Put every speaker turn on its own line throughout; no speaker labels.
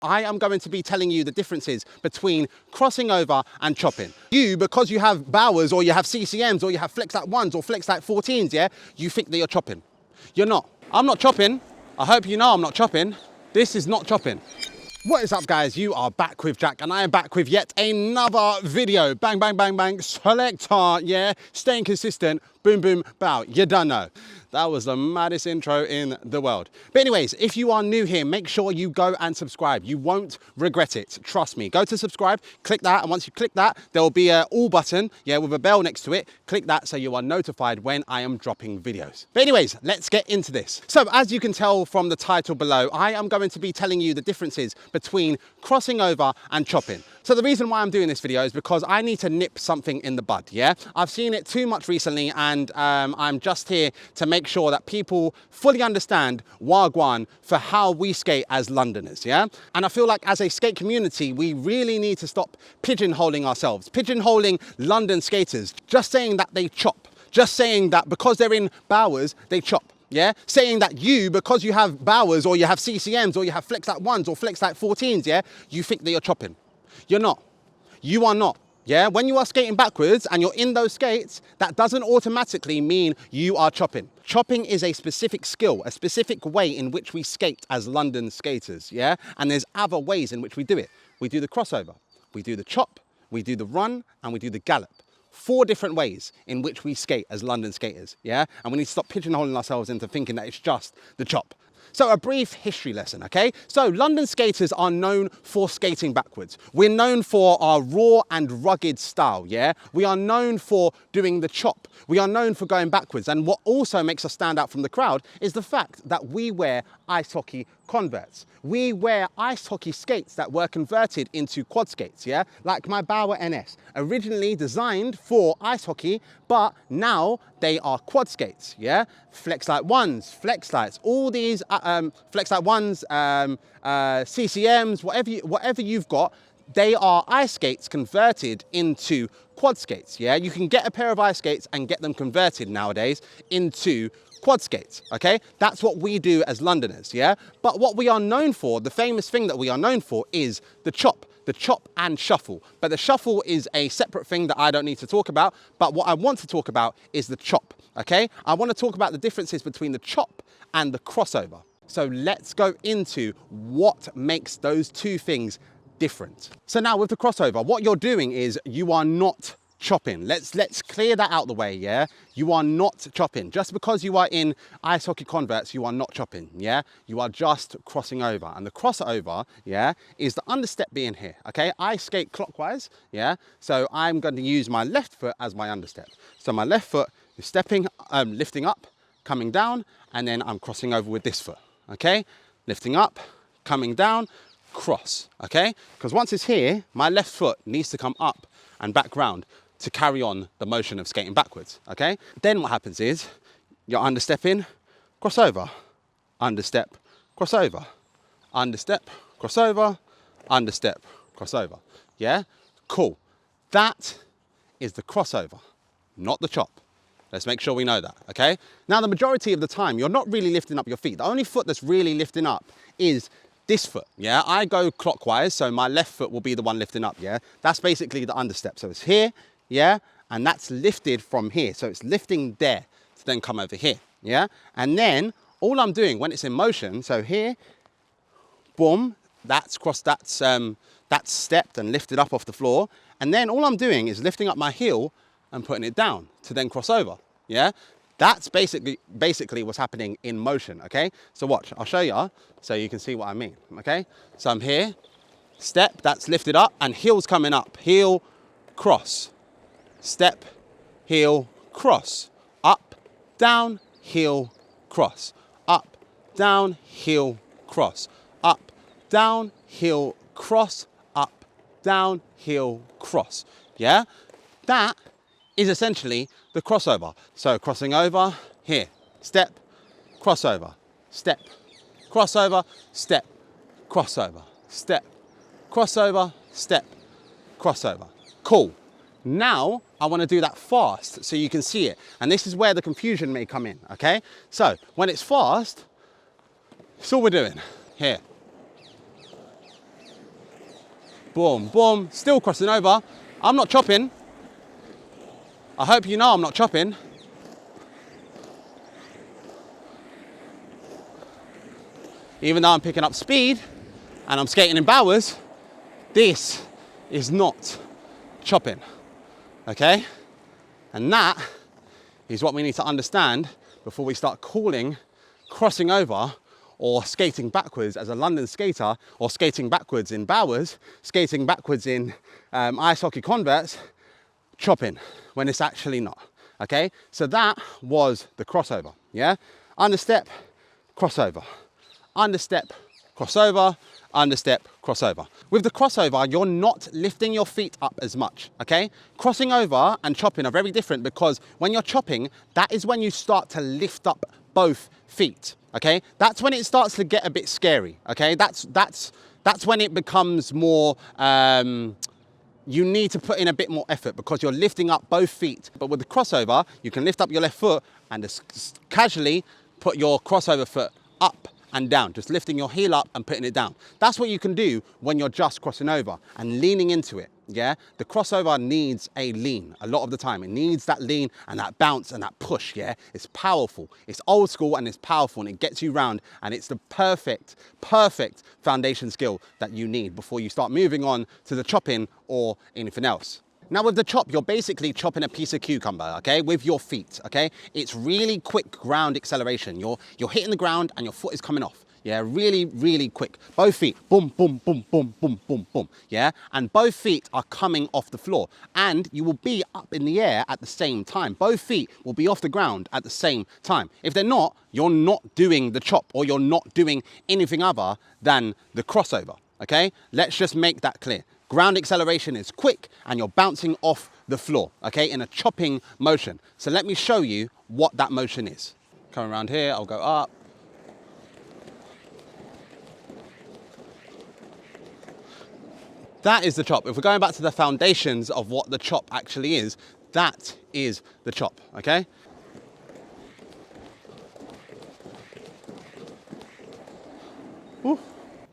I am going to be telling you the differences between crossing over and chopping. You, because you have bowers or you have CCMs or you have flex like 1s or flex like 14s, yeah, you think that you're chopping. You're not. I'm not chopping. I hope you know I'm not chopping. This is not chopping. What is up, guys? You are back with Jack, and I am back with yet another video. Bang, bang, bang, bang. Selector, yeah? Staying consistent. Boom, boom, bow. You don't know. That was the maddest intro in the world. But anyways, if you are new here, make sure you go and subscribe. You won't regret it. Trust me. Go to subscribe, click that, and once you click that, there will be an all button, yeah, with a bell next to it. Click that so you are notified when I am dropping videos. But anyways, let's get into this. So as you can tell from the title below, I am going to be telling you the differences between crossing over and chopping. So the reason why I'm doing this video is because I need to nip something in the bud, yeah? I've seen it too much recently, and I'm just here to make sure that people fully understand Wagwan for how we skate as Londoners, yeah? And I feel like as a skate community, we really need to stop pigeonholing ourselves, pigeonholing London skaters, just saying that they chop, just saying that because they're in Bowers, they chop. Yeah, saying that you, because you have Bowers or you have CCMs or you have flex like 1s or flex like 14s, yeah, you think that you're chopping. You're not. You are not. Yeah, when you are skating backwards and you're in those skates, that doesn't automatically mean you are chopping. Chopping is a specific skill, a specific way in which we skate as London skaters, yeah? And there's other ways in which we do it. We do the crossover, we do the chop, we do the run, and we do the gallop. 4 different ways in which we skate as London skaters, yeah? And we need to stop pigeonholing ourselves into thinking that it's just the chop. So a brief history lesson, okay? So London skaters are known for skating backwards. We're known for our raw and rugged style, yeah? We are known for doing the chop. We are known for going backwards. And what also makes us stand out from the crowd is the fact that we wear ice hockey converts. We wear ice hockey skates that were converted into quad skates, yeah? Like my Bauer NS, originally designed for ice hockey, but now they are quad skates, yeah? Flex like 1s, flex lights, all these flex like 1s, CCMs, whatever you've got, they are ice skates converted into quad skates, yeah? You can get a pair of ice skates and get them converted nowadays into quad skates, okay? That's what we do as Londoners, yeah? But what we are known for, the famous thing that we are known for is the chop and shuffle. But the shuffle is a separate thing that I don't need to talk about, but what I want to talk about is the chop, okay? I want to talk about the differences between the chop and the crossover. So let's go into what makes those two things different. So now with the crossover, what you're doing is you are not chopping. Let's clear that out the way, yeah? You are not chopping. Just because you are in ice hockey converts, you are not chopping, yeah? You are just crossing over. And the crossover, yeah, is the understep being here, okay? I skate clockwise, yeah? So I'm going to use my left foot as my understep. So my left foot is stepping, lifting up, coming down, and then I'm crossing over with this foot, okay? Lifting up, coming down, cross, okay? Because once it's here, my left foot needs to come up and back round to carry on the motion of skating backwards, okay? Then what happens is you're understepping, crossover, understep, crossover, understep, crossover, understep, crossover, yeah? Cool. That is the crossover, not the chop. Let's make sure we know that, okay? Now, the majority of the time, you're not really lifting up your feet. The only foot that's really lifting up is this foot, yeah? I go clockwise, so my left foot will be the one lifting up, yeah? That's basically the understep. So it's here, yeah? And that's lifted from here. So it's lifting there to then come over here, yeah? And then all I'm doing when it's in motion, so here, boom, that's crossed, that's stepped and lifted up off the floor. And then all I'm doing is lifting up my heel and putting it down to then cross over, yeah? That's basically what's happening in motion, okay? So watch, I'll show you so you can see what I mean, okay? So I'm here, step, that's lifted up, and heel's coming up. Heel, cross, step, heel, cross, up, down, heel, cross, up, down, heel, cross, up, down, heel, cross, up, down, heel, cross, yeah? That is essentially the crossover. So crossing over, here, step, crossover, step, crossover, step, crossover, step, crossover, step, crossover. Cool. Now I want to do that fast so you can see it. And this is where the confusion may come in, okay? So when it's fast, that's all we're doing. Here. boom, boom, still crossing over. I'm not chopping. I hope you know I'm not chopping. Even though I'm picking up speed and I'm skating in Bowers, this is not chopping, okay? And that is what we need to understand before we start calling crossing over or skating backwards as a London skater, or skating backwards in Bowers, skating backwards in ice hockey converts, chopping, when it's actually not, okay? So that was the crossover, yeah? Understep, crossover. Understep, crossover, understep, crossover. With the crossover, you're not lifting your feet up as much, okay? Crossing over and chopping are very different, because when you're chopping, that is when you start to lift up both feet, okay? That's when it starts to get a bit scary, okay? That's when it becomes more, you need to put in a bit more effort, because you're lifting up both feet. But with the crossover, you can lift up your left foot and just casually put your crossover foot up and down, just lifting your heel up and putting it down. That's what you can do when you're just crossing over and leaning into it, yeah? The crossover needs a lean a lot of the time. It needs that lean and that bounce and that push, yeah? It's powerful. It's old school and it's powerful, and it gets you round, and it's the perfect foundation skill that you need before you start moving on to the chopping or anything else. Now with the chop, you're basically chopping a piece of cucumber, okay, with your feet, okay? It's really quick ground acceleration. You're hitting the ground and your foot is coming off. Yeah, really quick. Both feet, boom, boom, boom, boom, boom, boom, boom, yeah? And both feet are coming off the floor, and you will be up in the air at the same time. Both feet will be off the ground at the same time. If they're not, you're not doing the chop, or you're not doing anything other than the crossover, okay? Let's just make that clear. Ground acceleration is quick and you're bouncing off the floor, okay, in a chopping motion. So let me show you what that motion is. Come around here, I'll go up. That is the chop. If we're going back to the foundations of what the chop actually is, that is the chop, okay? Woo.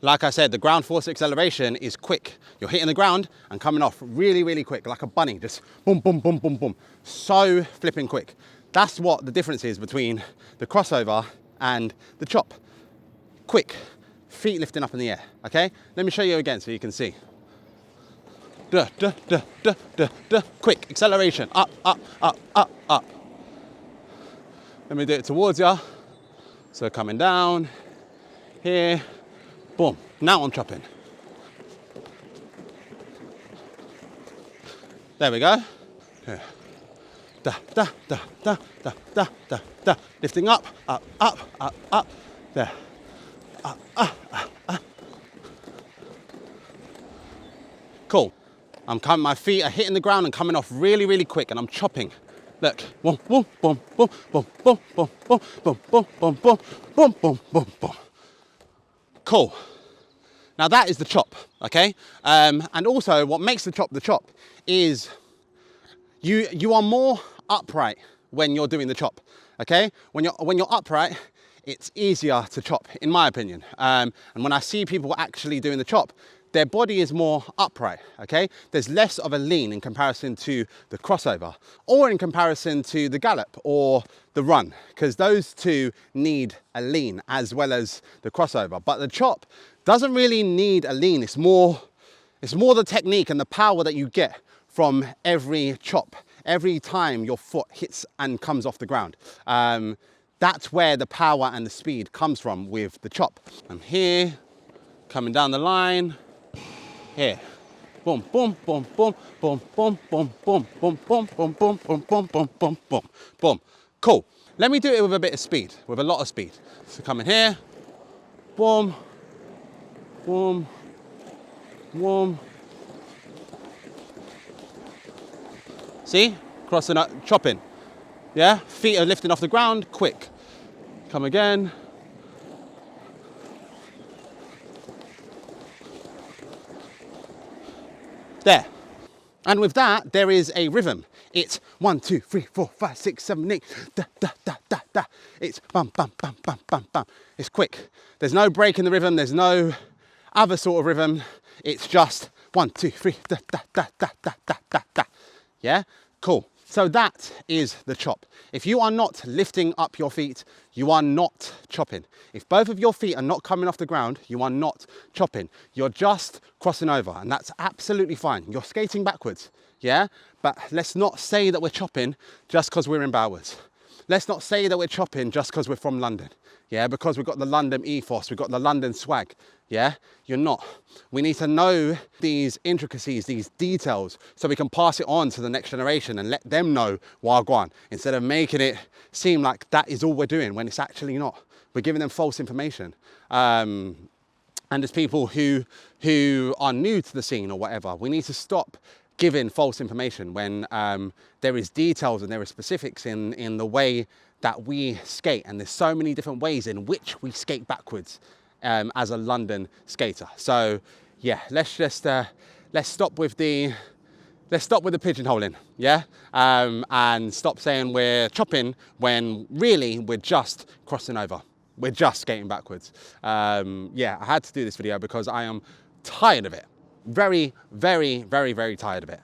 Like I said, the ground force acceleration is quick. You're hitting the ground and coming off really quick, like a bunny, just boom, boom, boom, boom, boom. So flipping quick. That's what the difference is between the crossover and the chop. Quick, feet lifting up in the air, okay? Let me show you again so you can see. Duh, duh, duh, duh, duh, duh. Quick, acceleration, up, up, up, up, up. Let me do it towards you. So coming down, here, boom, now I'm chopping. There we go. Yeah. Da, da, da, da, da, da, da, da. Lifting up, up, up, up, up. There. Up, up, up, up. Cool. My feet are hitting the ground and coming off really quick, and I'm chopping. Look. Boom, boom, boom, boom, boom, boom, boom, boom, boom, boom, boom, boom, boom, boom, boom, boom. Cool. Now that is the chop, okay? And also what makes the chop is you are more upright when you're doing the chop, okay? When you're upright, it's easier to chop, in my opinion. And when I see people actually doing the chop, their body is more upright, okay? There's less of a lean in comparison to the crossover, or in comparison to the gallop or the run, because those two need a lean as well as the crossover. But the chop doesn't really need a lean. It's more the technique and the power that you get from every chop, every time your foot hits and comes off the ground. That's where the power and the speed comes from with the chop. And here, coming down the line, here. Boom, boom, boom, boom, boom, boom, boom, boom, boom, boom, boom, boom, boom, boom, boom, boom, boom, boom. Cool. Let me do it with a bit of speed, with a lot of speed. So coming here, boom, boom, boom. See? Crossing up, chopping. Yeah? Feet are lifting off the ground, quick. Come again. There. And with that, there is a rhythm. It's 1, 2, 3, 4, 5, 6, 7, 8. Da, da, da, da, da. It's bam, bam, bam, bam, bam, bam. It's quick. There's no break in the rhythm. There's no other sort of rhythm. It's just 1, 2, 3, da, da, da, da, da, da, da, da. Yeah, cool. So that is the chop. If you are not lifting up your feet, you are not chopping. If both of your feet are not coming off the ground, you are not chopping. You're just crossing over, and that's absolutely fine. You're skating backwards, yeah? But let's not say that we're chopping just because we're in Bowers. Let's not say that we're chopping just because we're from London, yeah? Because we've got the London ethos, we've got the London swag, yeah? You're not. We need to know these intricacies, these details, so we can pass it on to the next generation and let them know Wagwan, instead of making it seem like that is all we're doing when it's actually not. We're giving them false information. And there's people who are new to the scene or whatever. We need to stop giving false information when there is details and there are specifics in the way that we skate. And there's so many different ways in which we skate backwards as a London skater. So yeah, let's stop with the pigeonholing, yeah? And stop saying we're chopping when really we're just crossing over. We're just skating backwards. Yeah, I had to do this video because I am tired of it. Very, very, very, very tired of it.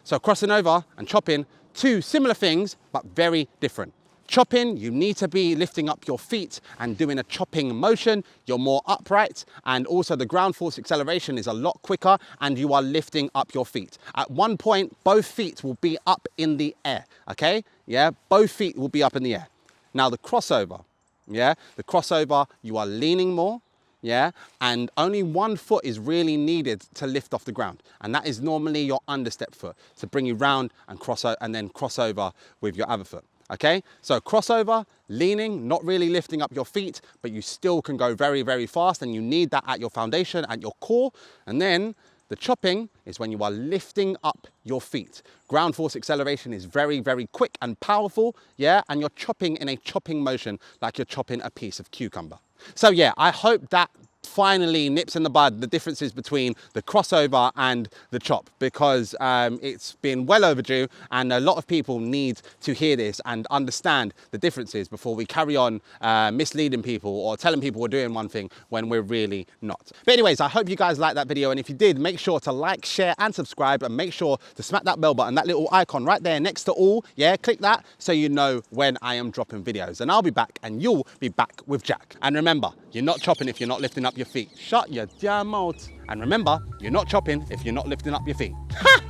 So crossing over and chopping, two similar things, but very different. Chopping, you need to be lifting up your feet and doing a chopping motion. You're more upright, and also the ground force acceleration is a lot quicker, and you are lifting up your feet. At one point, both feet will be up in the air, okay? Yeah, both feet will be up in the air. Now the crossover, yeah? The crossover, you are leaning more, yeah? And only one foot is really needed to lift off the ground. And that is normally your understep foot to bring you round and then cross over with your other foot. Okay, so crossover, leaning, not really lifting up your feet, but you still can go very, very fast, and you need that at your foundation, at your core. And then the chopping is when you are lifting up your feet. Ground force acceleration is very, very quick and powerful, yeah? And you're chopping in a chopping motion like you're chopping a piece of cucumber. So yeah, I hope that finally nips in the bud the differences between the crossover and the chop, because it's been well overdue, and a lot of people need to hear this and understand the differences before we carry on misleading people or telling people we're doing one thing when we're really not. But anyways, I hope you guys liked that video, and if you did, make sure to like, share and subscribe, and make sure to smack that bell button, that little icon right there next to all, yeah, click that so you know when I am dropping videos, and I'll be back and you'll be back with Jack. And remember, you're not chopping if you're not lifting up your feet. Shut your damn mouth. And remember, you're not chopping if you're not lifting up your feet. Ha!